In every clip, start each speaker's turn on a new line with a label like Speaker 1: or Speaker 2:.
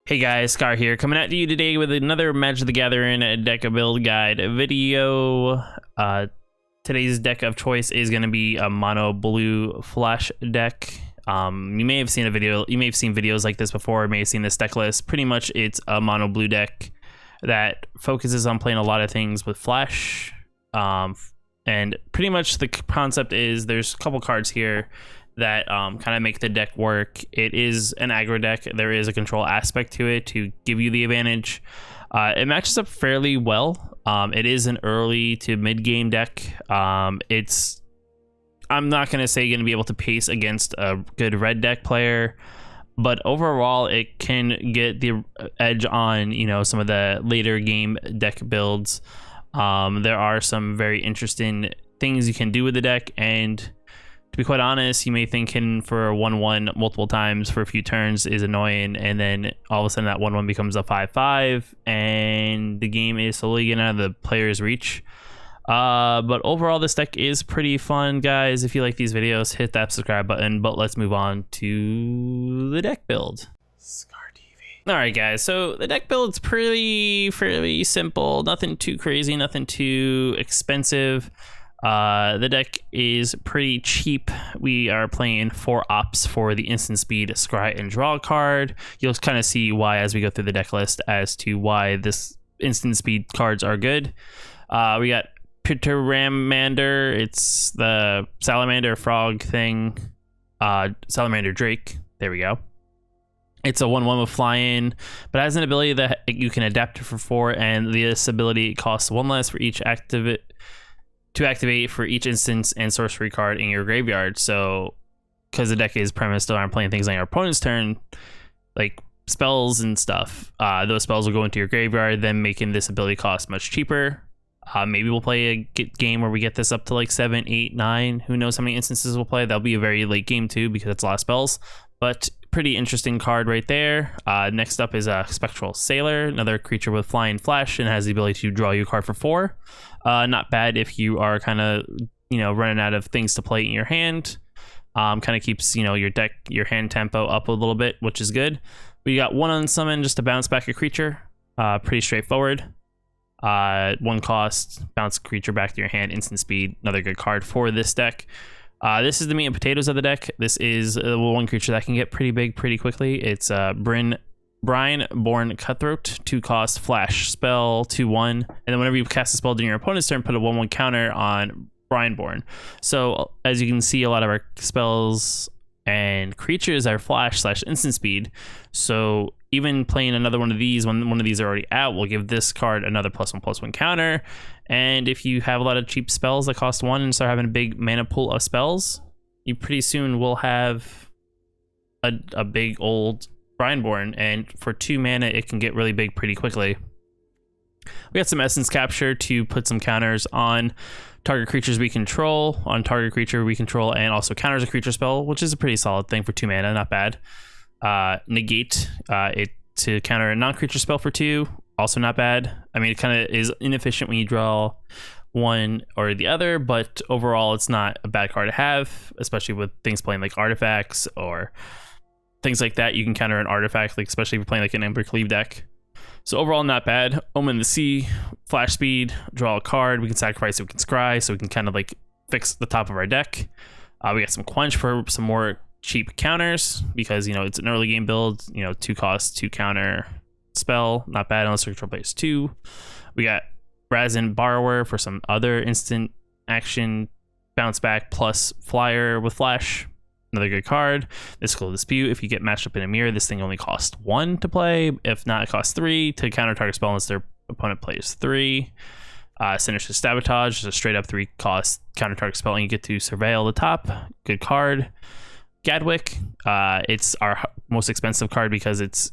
Speaker 1: Hey guys, Scar here, coming at you today with another Magic the Gathering deck build guide video. Today's deck of choice is going to be a mono blue flash deck. You may have seen videos like this before, you may have seen this deck list. Pretty much it's a mono blue deck that focuses on playing a lot of things with flash. And pretty much the concept is there's a couple cards here that kind of make the deck work. It is an aggro deck. There is a control aspect to it to give you the advantage. It matches up fairly well. It is an early to mid game deck. I'm not going to say going to be able to pace against a good red deck player, but overall it can get the edge on, some of the later game deck builds. There are some very interesting things you can do with the deck, and to be quite honest, you may think hitting for a 1/1 multiple times for a few turns is annoying, and then all of a sudden that 1/1 becomes a 5/5 and the game is slowly getting out of the player's reach. But overall this deck is pretty fun, guys. If you like these videos, hit that subscribe button, but let's move on to the deck build. Alright guys, so the deck build's fairly simple, nothing too crazy, nothing too expensive. The deck is pretty cheap. We are playing 4 ops for the instant speed scry and draw card. You'll kind of see why as we go through the deck list as to why this instant speed cards are good. We got Pteramander, it's the salamander frog thing, salamander drake, there we go. It's a 1/1 with flying, but has an ability that you can adapt to for 4, and this ability costs 1 less for each activate for each instance and sorcery card in your graveyard. So because the deck is premised on playing things on your opponent's turn, like spells and stuff, those spells will go into your graveyard, then making this ability cost much cheaper. Maybe we'll play a game where we get this up to like 7, 8, 9. Who knows how many instances we'll play. That'll be a very late game too, because it's a lot of spells, but pretty interesting card right there. Next up is a Spectral Sailor, another creature with flying flash and has the ability to draw you a card for 4. Not bad if you are kind of, running out of things to play in your hand. Kind of keeps, your hand tempo up a little bit, which is good. We got 1 Unsummon just to bounce back a creature. Pretty straightforward. 1 cost, bounce a creature back to your hand, instant speed. Another good card for this deck. This is the meat and potatoes of the deck. This is one creature that can get pretty big pretty quickly. It's Brineborn Cutthroat, 2 cost, flash spell, 2/1, and then whenever you cast a spell during your opponent's turn, put a 1/1 counter on Brineborn. So as you can see, a lot of our spells and creatures are flash/instant speed. So even playing another one of these, when one of these are already out, will give this card another +1/+1 counter. And if you have a lot of cheap spells that cost 1 and start having a big mana pool of spells, you pretty soon will have a big old Brineborn, and for 2 mana it can get really big pretty quickly. We got some essence capture to put some counters on target creatures we control, and also counters a creature spell, which is a pretty solid thing for 2 mana, not bad. Negate, it to counter a non-creature spell for 2, also not bad. I mean, it kind of is inefficient when you draw one or the other, but overall it's not a bad card to have, especially with things playing like artifacts or things like that. You can counter an artifact, like especially if you're playing like an Ember Cleave deck. So overall, not bad. Omen the Sea, flash speed, draw a card. We can sacrifice, we can scry, so we can kind of like fix the top of our deck. We got some Quench for some more cheap counters, because it's an early game build. 2 cost, 2 counter spell, not bad unless your control plays 2. We got Brazen Borrower for some other instant action bounce back plus flyer with flash. Another good card. Mystical Dispute, if you get matched up in a mirror, this thing only costs 1 to play. If not, it costs 3 to counter target spell unless their opponent plays 3. Sinister Sabotage is a straight up 3 cost counter target spell, and you get to surveil the top. Good card. Gadwick, it's our most expensive card because it's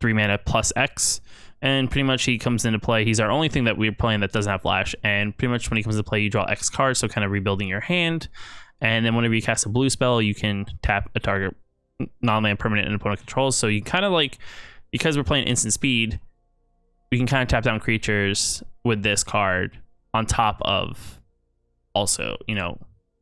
Speaker 1: 3 mana plus X, and pretty much he comes into play. He's our only thing that we're playing that doesn't have flash, and pretty much when he comes into play, you draw X cards, so kind of rebuilding your hand. And then whenever you cast a blue spell, you can tap a target non-land permanent and opponent controls. So you kind of like, because we're playing instant speed, we can kind of tap down creatures with this card on top of also,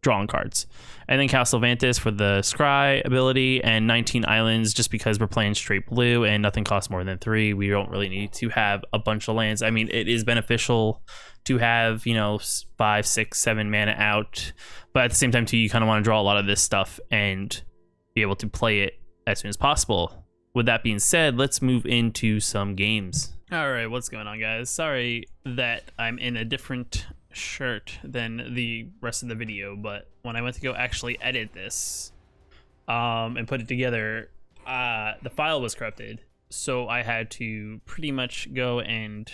Speaker 1: drawing cards. And then Castle Vantis for the Scry ability, and 19 islands just because we're playing straight blue and nothing costs more than 3. We don't really need to have a bunch of lands. I mean, it is beneficial to have, you know, 5, 6, 7 mana out, but at the same time too, you kind of want to draw a lot of this stuff and be able to play it as soon as possible. With that being said, let's move into some games. All right, what's going on, guys? Sorry that I'm in a different shirt than the rest of the video, but when I went to go actually edit this and put it together, the file was corrupted, so I had to pretty much go and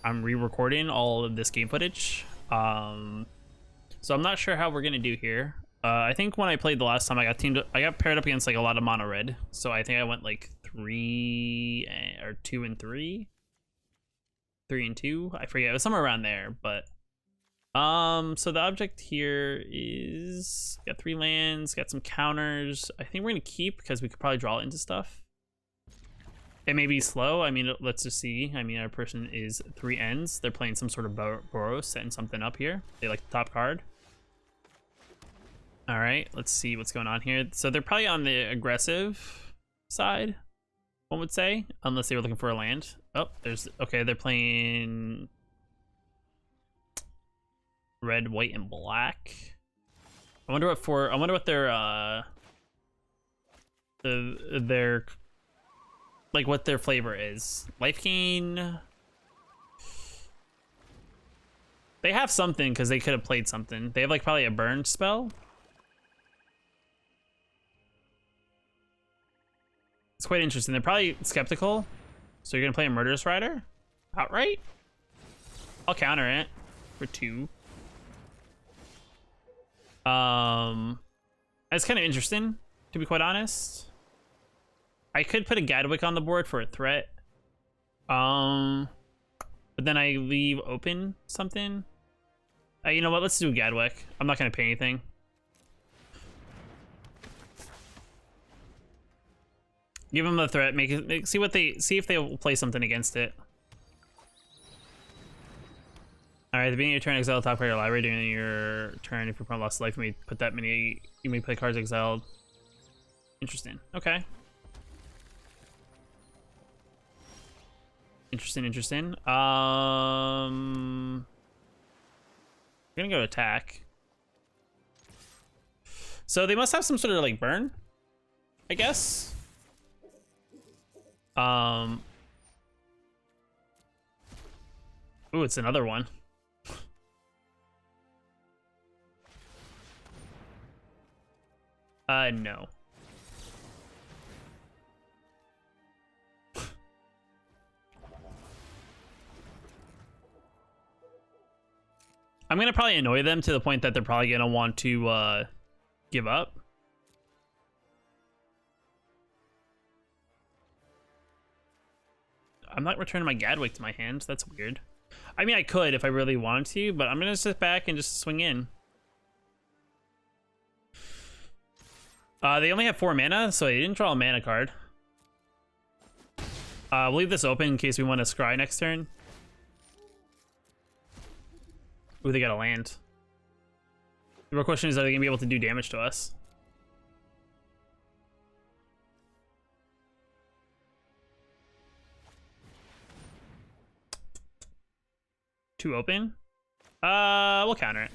Speaker 1: I'm re-recording all of this game footage. So I'm not sure how we're gonna do here. I think when I played the last time, I got paired up against like a lot of mono red, so I think I went like 3 or 2 and 3, 3 and 2. I forget. It was somewhere around there, but so the object here is got 3 lands, got some counters. I think we're gonna keep because we could probably draw it into stuff. It may be slow. I mean, let's just see. I mean, our person is 3 ends. They're playing some sort of Boros, setting something up here. They like the top card. All right, let's see what's going on here. So they're probably on the aggressive side, one would say, unless they were looking for a land. Oh, okay, they're playing red, white, and black. I wonder what their like what their flavor is. Life gain. They have something because they could have played something. They have like probably a burn spell. It's quite interesting. They're probably skeptical. So you're gonna play a Murderous Rider outright? I'll counter it for 2. That's kind of interesting, to be quite honest. I could put a Gadwick on the board for a threat. But then I leave open something. You know what? Let's do Gadwick. I'm not gonna pay anything. Give them the threat. See if they'll play something against it. All right, at the beginning of your turn, exile the top card of your library. During your turn, if your opponent lost life, you may put that many. You may play cards exiled. Interesting. Okay. Interesting. I'm gonna go attack. So they must have some sort of like burn, I guess. Ooh, it's another one. No. I'm gonna probably annoy them to the point that they're probably gonna want to give up. I'm not returning my Gadwick to my hand. That's weird. I mean, I could if I really wanted to, but I'm gonna sit back and just swing in. They only have 4 mana, so they didn't draw a mana card. We'll leave this open in case we want to scry next turn. Ooh, they got a land. The real question is, are they gonna be able to do damage to us? Two open? We'll counter it.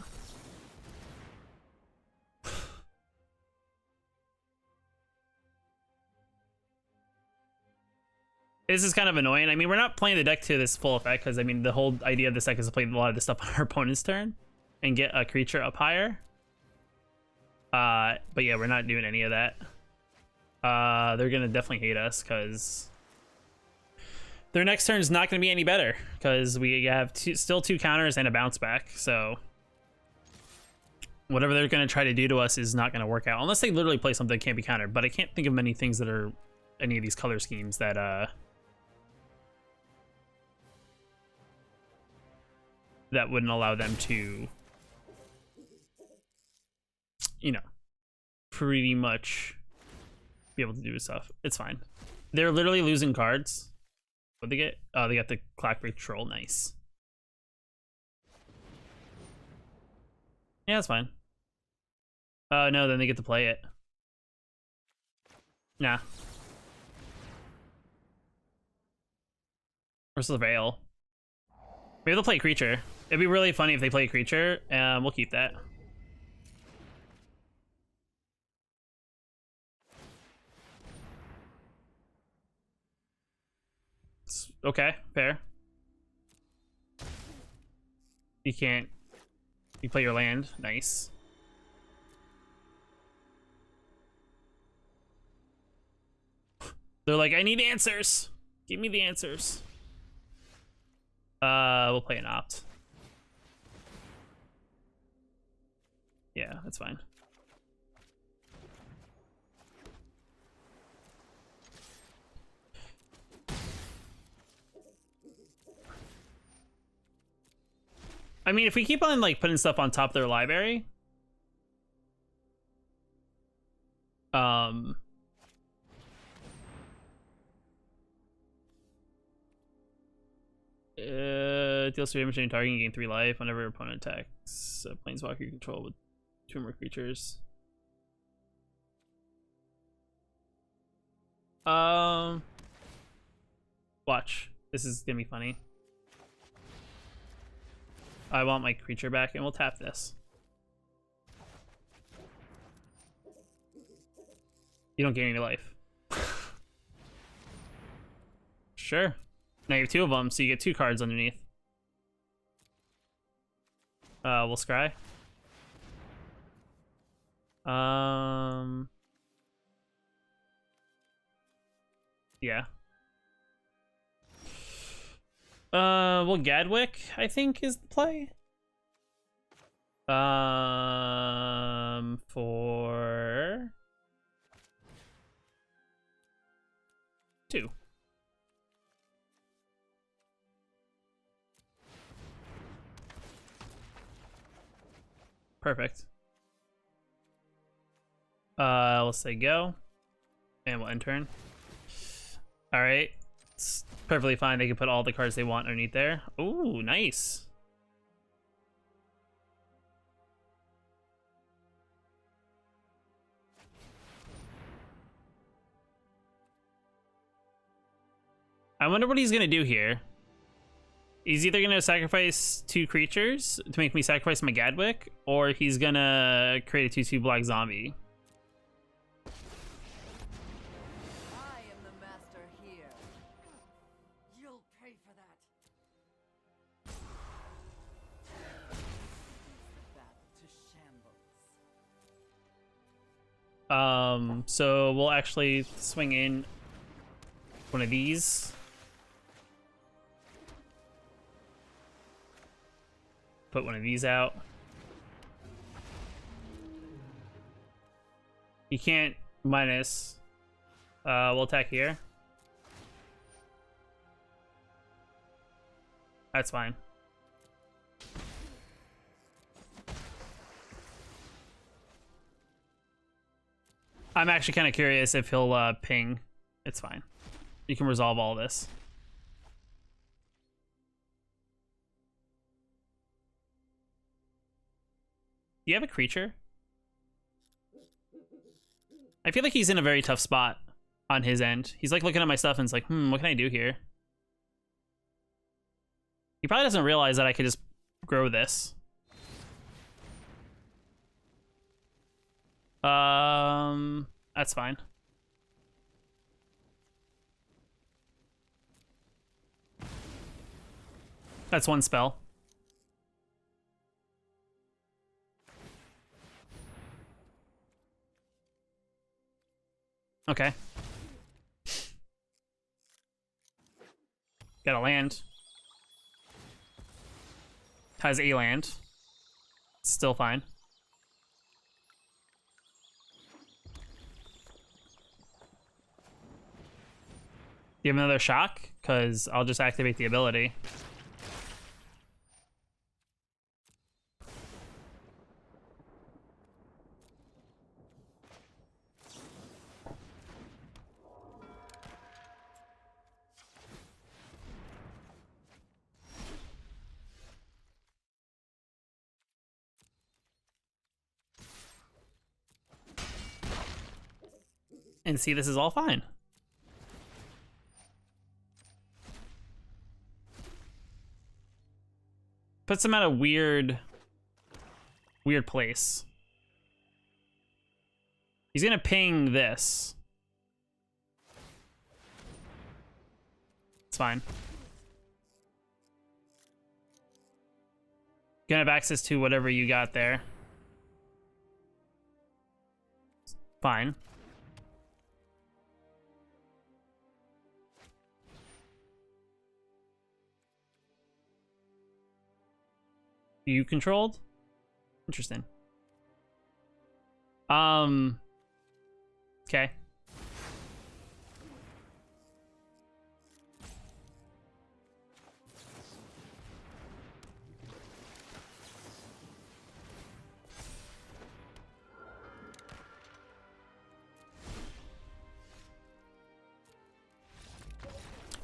Speaker 1: This is kind of annoying. I mean, we're not playing the deck to this full effect because, I mean, the whole idea of this deck is to play a lot of this stuff on our opponent's turn and get a creature up higher. But yeah, we're not doing any of that. They're gonna definitely hate us because their next turn is not gonna be any better because we have still 2 counters and a bounce back. So whatever they're gonna try to do to us is not gonna work out unless they literally play something that can't be countered. But I can't think of many things that are any of these color schemes that that wouldn't allow them to, you know, pretty much be able to do stuff. It's fine. They're literally losing cards. What'd they get? Oh, they got the Clackbreak Troll. Nice. Yeah, that's fine. Oh no, then they get to play it. Nah. Where's the Veil? Maybe they'll play creature. It'd be really funny if they play creature. We'll keep that. It's okay, fair. You can't. You play your land. Nice. They're like, I need answers. Give me the answers. We'll play an opt. Yeah, that's fine. I mean, if we keep on like putting stuff on top of their library, deals 3 damage to any target and gain 3 life whenever your opponent attacks a planeswalker you control with 2 more creatures. Watch. This is gonna be funny. I want my creature back, and we'll tap this. You don't gain any life. Sure. Now you have 2 of them, so you get 2 cards underneath. We'll scry. Yeah. Well, Gadwick, I think, is the play. For 2. Perfect. We'll say go, and we'll end turn. All right, it's perfectly fine. They can put all the cards they want underneath there. Ooh, nice. I wonder what he's gonna do here. He's either gonna sacrifice 2 creatures to make me sacrifice my Gadwick, or he's gonna create a 2/2 black zombie.
Speaker 2: I am the master here. You'll pay for that. Battle to shambles.
Speaker 1: So we'll actually swing in one of these. Put one of these out. You can't minus. We'll attack here. That's fine. I'm actually kind of curious if he'll ping. It's fine. You can resolve all this. Do you have a creature? I feel like he's in a very tough spot on his end. He's like looking at my stuff and it's like, what can I do here? He probably doesn't realize that I could just grow this. That's fine. That's 1 spell. Okay. Got a land. Has a land. Still fine. You have another shock? Because I'll just activate the ability. and see this is all fine. Puts him at a weird place. He's gonna ping this. It's fine. Gonna have access to whatever you got there. Fine. You controlled? Interesting. Okay.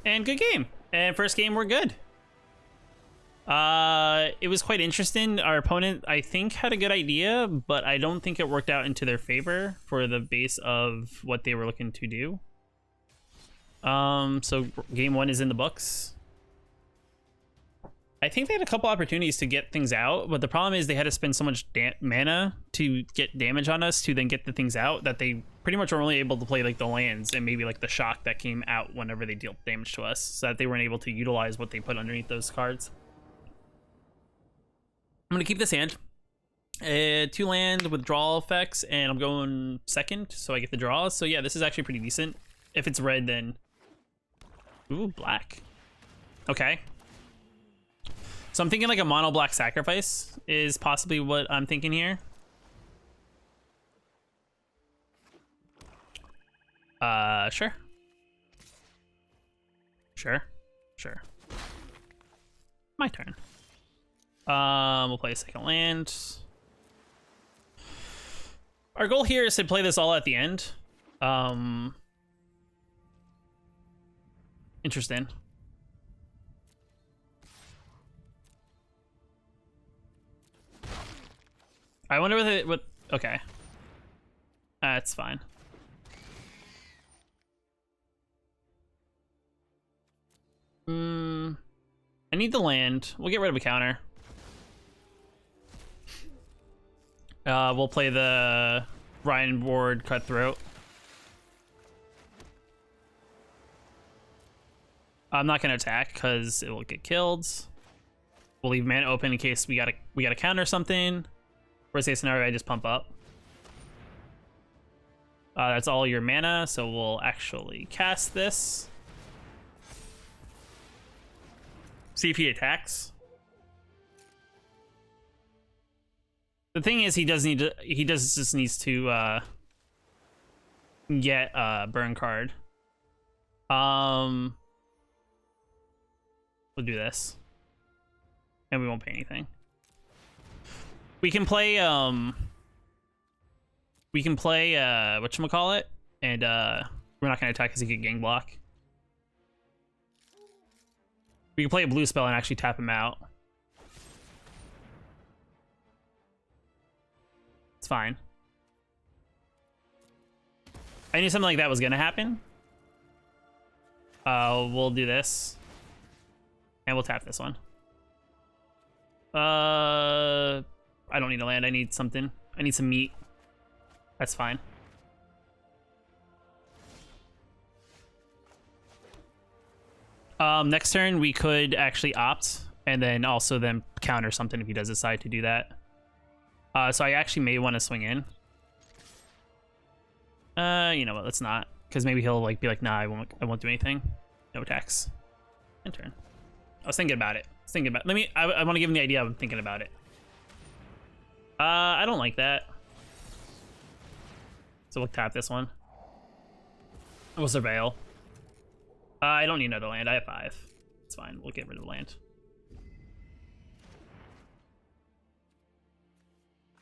Speaker 1: And good game. And first game, we're good. It was quite interesting. Our opponent, I think, had a good idea, but I don't think it worked out into their favor for the base of what they were looking to do. So game one is in the books. I think they had a couple opportunities to get things out, but the problem is they had to spend so much mana to get damage on us to then get the things out that they pretty much were only able to play like the lands and maybe like the shock that came out whenever they dealt damage to us, so that they weren't able to utilize what they put underneath those cards. I'm gonna keep this hand. 2 land withdrawal effects, and I'm going second, so I get the draw. So yeah, this is actually pretty decent. If it's red, then... Ooh, black. Okay. So I'm thinking like a mono black sacrifice is possibly what I'm thinking here. Sure. Sure. My turn. We'll play a second land. Our goal here is to play this all at the end. Interesting. I wonder what okay. That's fine. I need the land. We'll get rid of a counter. We'll play the Brineborn Cutthroat. I'm not gonna attack because it will get killed. We'll leave mana open in case we gotta counter something. Worst case scenario, I just pump up. That's all your mana, so we'll actually cast this. See if he attacks. The thing is, he just needs to get a burn card. We'll do this, and we won't pay anything. We can play whatchamacallit, and we're not gonna attack because he could gang block. We can play a blue spell and actually tap him out. It's fine. I knew something like that was gonna happen. We'll do this. And we'll tap this one. I don't need a land, I need something. I need some meat. That's fine. Next turn, we could actually opt, and then also then counter something if he does decide to do that. So I actually may want to swing in. You know what? Let's not, because maybe he'll like be like, "Nah, I won't do anything." No attacks. End turn. I was thinking about it. I want to give him the idea. I'm thinking about it. I don't like that. So we'll tap this one. We'll surveil. I don't need another land. I have 5. It's fine. We'll get rid of the land.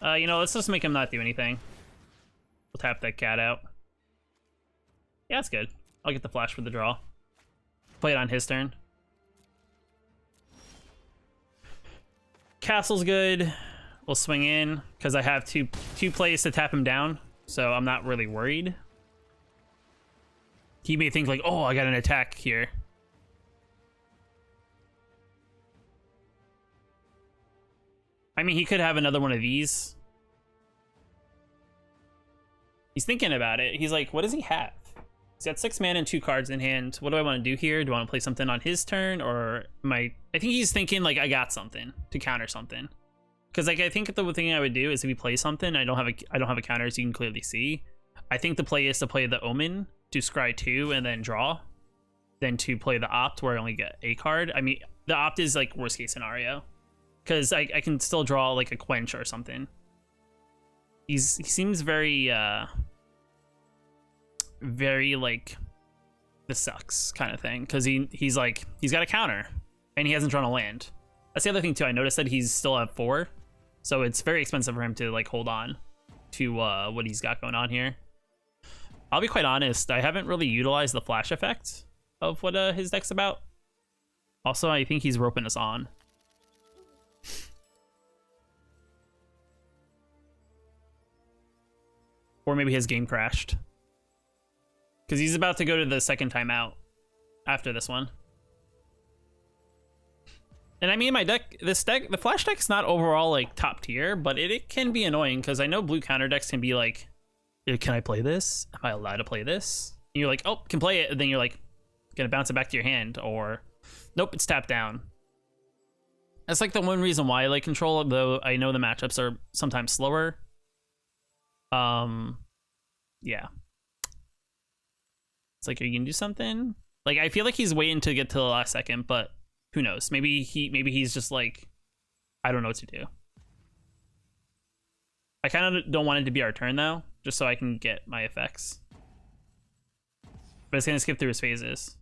Speaker 1: You know, let's just make him not do anything. We'll tap that cat out. Yeah, that's good. I'll get the flash for the draw. Play it on his turn. Castle's good. We'll swing in because I have two plays to tap him down, so I'm not really worried. he may think like, oh, I got an attack here. I mean, he could have another one of these. He's thinking about it. He's like, what does he have? He's got 6 mana and 2 cards in hand. What do I want to do here? Do I want to play something on his turn, or I think he's thinking like, I got something to counter something. Because like, I think the thing I would do is if he plays something, I don't have a counter, as you can clearly see. I think the play is to play the Omen to scry 2 and then draw, then to play the Opt where I only get a card. I mean, the Opt is like worst case scenario, because I can still draw like a Quench or something. He seems very very like, this sucks kind of thing, because he's like, he's got a counter and he hasn't drawn a land. That's the other thing too. I noticed that he's still at 4, so it's very expensive for him to like hold on to what he's got going on here. I'll be quite honest, I haven't really utilized the flash effect of what his deck's about. Also, I think he's roping us on. Or maybe his game crashed, because he's about to go to the second time out after this one. And I mean, my deck, the flash deck is not overall like top tier, but it can be annoying, because I know blue counter decks can be like, can I play this? Am I allowed to play this? And you're like, oh, can play it. And then you're like, gonna bounce it back to your hand, or nope, it's tapped down. That's like the one reason why I like control, though I know the matchups are sometimes slower. Yeah. It's like, are you gonna do something? Like, I feel like he's waiting to get to the last second, but who knows? Maybe he's just like, I don't know what to do. I kind of don't want it to be our turn though, just so I can get my effects. But it's gonna skip through his phases.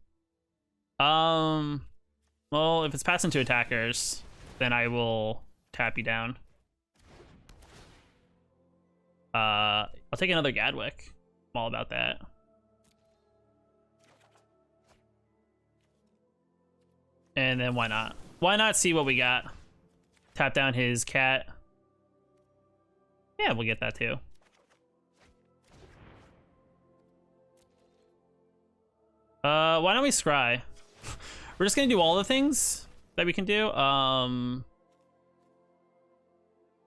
Speaker 1: Well, if it's passing to attackers, then I will tap you down. I'll take another Gadwick. I'm all about that. And then why not? Why not see what we got? Tap down his cat. Yeah, we'll get that too. Why don't we scry? We're just gonna do all the things that we can do. Is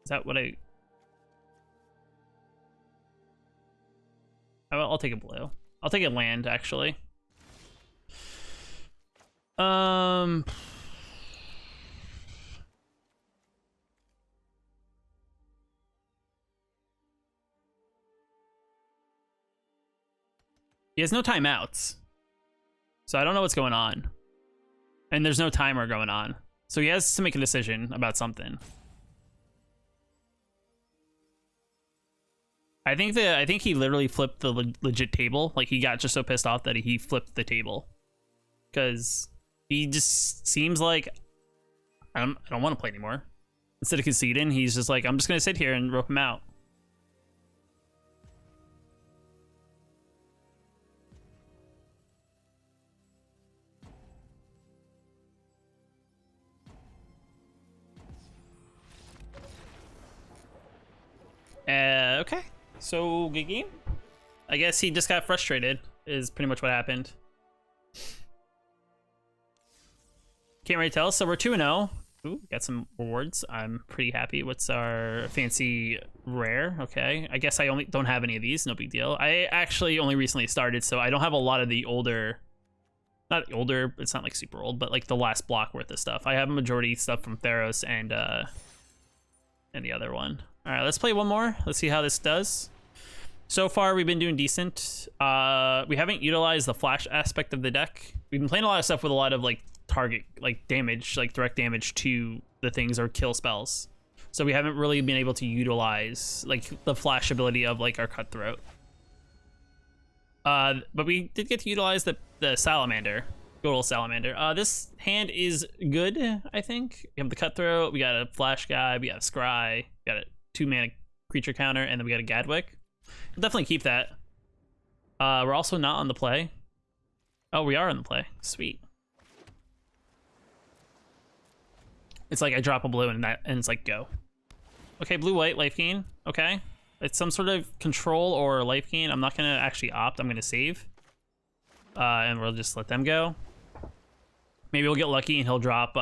Speaker 1: that what I'll take a blue. I'll take a land, actually. He has no timeouts, so I don't know what's going on. And there's no timer going on, so he has to make a decision about something. I think he literally flipped the legit table. Like, he got just so pissed off that he flipped the table, because he just seems like, I don't want to play anymore. Instead of conceding, he's just like, I'm just gonna sit here and rope him out. Okay, so good game. I guess he just got frustrated, is pretty much what happened. Can't really tell. So we're 2-0. Ooh, got some rewards. I'm pretty happy. What's our fancy rare? Okay, I guess I only don't have any of these. No big deal. I actually only recently started, so I don't have a lot of the older, not older, it's not like super old, but like the last block worth of stuff. I have a majority stuff from Theros and the other one. All right, let's play one more. Let's see how this does. So far, we've been doing decent. We haven't utilized the flash aspect of the deck. We've been playing a lot of stuff with a lot of like target, like damage, like direct damage to the things or kill spells. So we haven't really been able to utilize like the flash ability of like our Cutthroat. But we did get to utilize the Salamander, good old Salamander. This hand is good, I think. We have the Cutthroat, we got a flash guy, we got a scry, we got a 2-mana creature counter, and then we got a Gadwick. We'll definitely keep that. We're also not on the play. Oh, we are on the play. Sweet. It's like I drop a blue and it's like go. Okay, blue-white, life gain. Okay. It's some sort of control or life gain. I'm not gonna actually opt, I'm gonna save. and we'll just let them go. Maybe we'll get lucky and he'll drop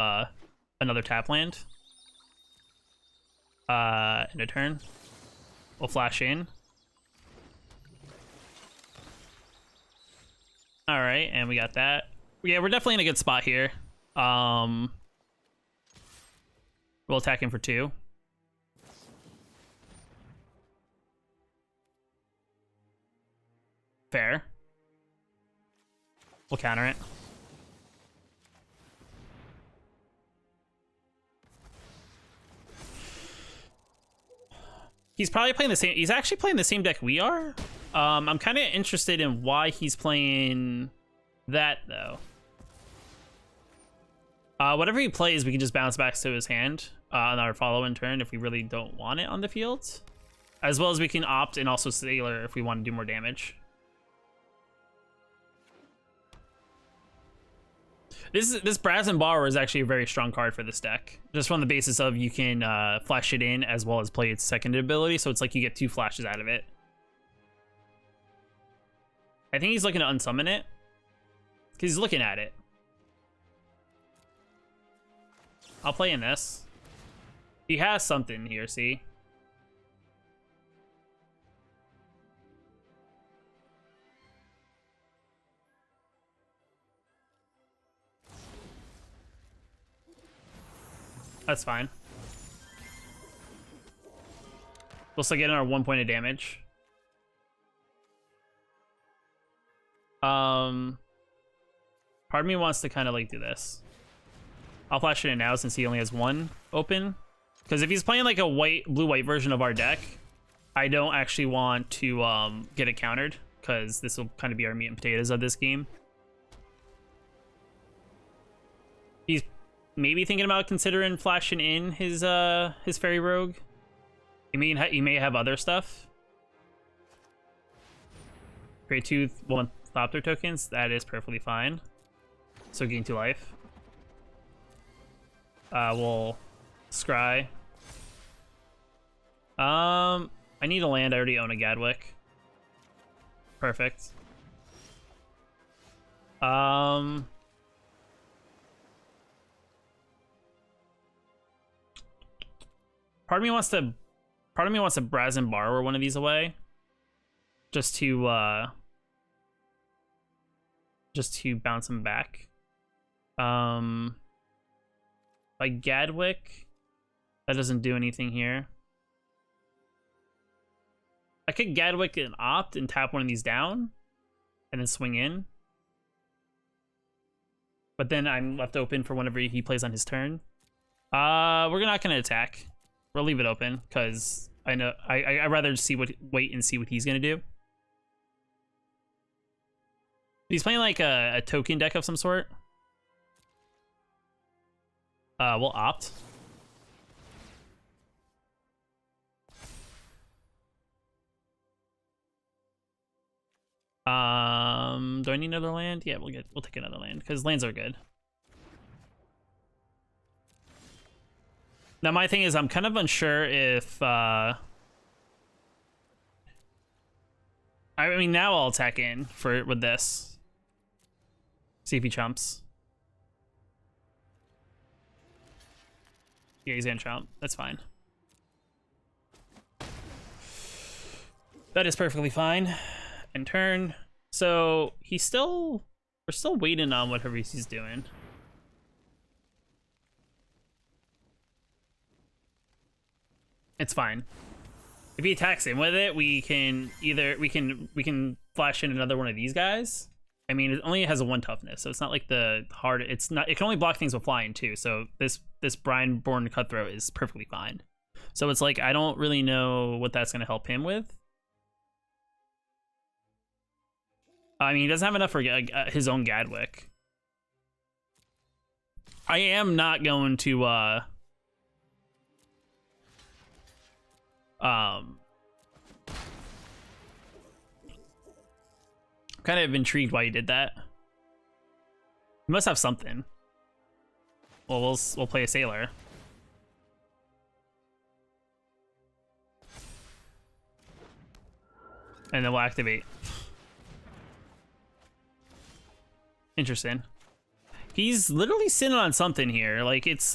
Speaker 1: another tap land in a turn. We'll flash in. All right, and we got that. Yeah, we're definitely in a good spot here. We'll attack him for 2. Fair. We'll counter it. He's probably playing the same. He's actually playing the same deck we are. I'm kind of interested in why he's playing that though. Whatever he plays, we can just bounce back to his hand on our follow-in turn if we really don't want it on the field, as well as we can opt and also Sailor if we want to do more damage. This Brazen Borrower is actually a very strong card for this deck, just on the basis of you can flash it in as well as play its second ability, so it's like you get 2 flashes out of it. I think he's looking to unsummon it, because he's looking at it. I'll play in this. He has something here, see? That's fine. We'll still get in our 1 point of damage. Part of me wants to kind of like do this. I'll flash it in now since he only has 1 open. Because if he's playing like a blue-white version of our deck, I don't actually want to get it countered, because this will kind of be our meat and potatoes of this game. He's maybe thinking about considering flashing in his Fairy Rogue. He may have other stuff. Create 2 Thopter tokens. That is perfectly fine. So gain 2 life. We'll scry. I need a land. I already own a Gadwick. Perfect. Part of me wants to Brazen Borrower one of these away, just to bounce him back. Like Gadwick, that doesn't do anything here. I could Gadwick and opt and tap one of these down, and then swing in. But then I'm left open for whenever he plays on his turn. We're not gonna attack. We'll leave it open because I know I'd rather wait and see what he's gonna do. He's playing like a token deck of some sort. We'll opt. Do I need another land? Yeah, we'll take another land because lands are good. Now my thing is I'm kind of unsure if I mean now I'll attack in with this. See if he chumps. Yeah, he's gonna chump. That's fine. That is perfectly fine. And turn. So we're still waiting on whatever he's doing. It's fine. If he attacks in with it, we can flash in another one of these guys. I mean, it only has a 1 toughness, so it's not like it can only block things with flying too. So this Brineborn Cutthroat is perfectly fine. So it's like I don't really know what that's gonna help him with. I mean, he doesn't have enough for his own Gadwick. I am not going to kind of intrigued why he did that. He must have something. Well, we'll play a Sailor. And then we'll activate. Interesting. He's literally sitting on something here. Like it's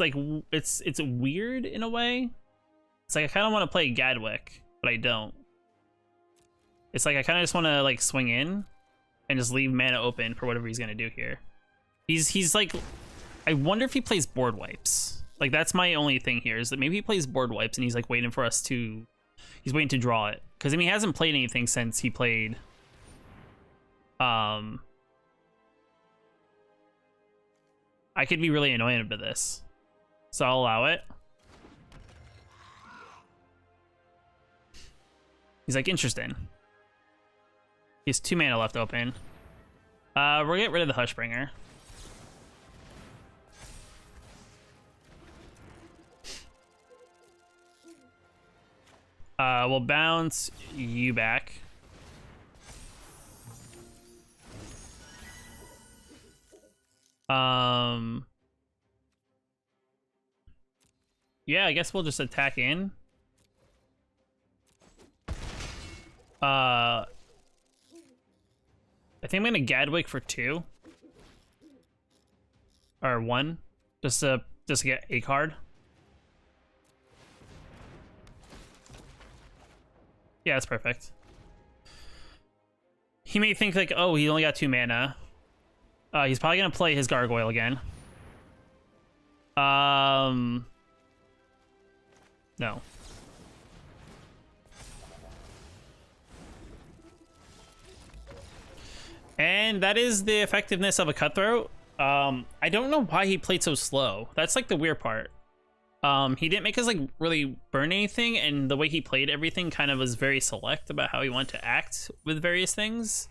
Speaker 1: weird in a way. It's like I kind of want to play Gadwick, but I don't. It's like I kind of just want to like swing in and just leave mana open for whatever he's gonna do here. He's like, I wonder if he plays board wipes. Like that's my only thing here is that maybe he plays board wipes and he's like waiting for us to, he's waiting to draw it. Because I mean he hasn't played anything since he played. I could be really annoying about this, so I'll allow it. He's like, interesting. He has 2 mana left open. We're gonna get rid of the Hushbringer. We'll bounce you back. Yeah, I guess we'll just attack in. I think I'm gonna Gadwick for 2. Or 1. Just to get a card. Yeah, that's perfect. He may think like, oh, he only got 2 mana. He's probably gonna play his Gargoyle again. No. And that is the effectiveness of a Cutthroat. I don't know why he played so slow. That's like the weird part. He didn't make us like really burn anything, and the way he played everything kind of was very select about how he wanted to act with various things.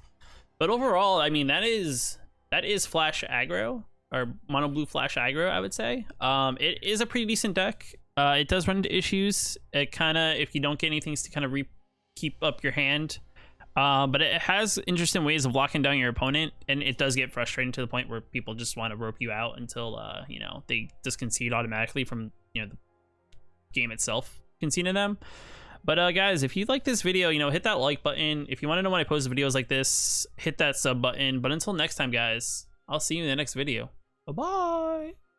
Speaker 1: But overall, I mean, that is Flash Aggro, or Mono Blue Flash Aggro, I would say. It is a pretty decent deck. It does run into issues. It kind of, if you don't get anything to kind of keep up your hand. But it has interesting ways of locking down your opponent, and it does get frustrating to the point where people just want to rope you out until you know, they just concede automatically from, you know, the game itself conceding them. But guys, if you like this video, you know, hit that like button. If you want to know when I post videos like this, hit that sub button. But until next time, guys, I'll see you in the next video. Bye bye.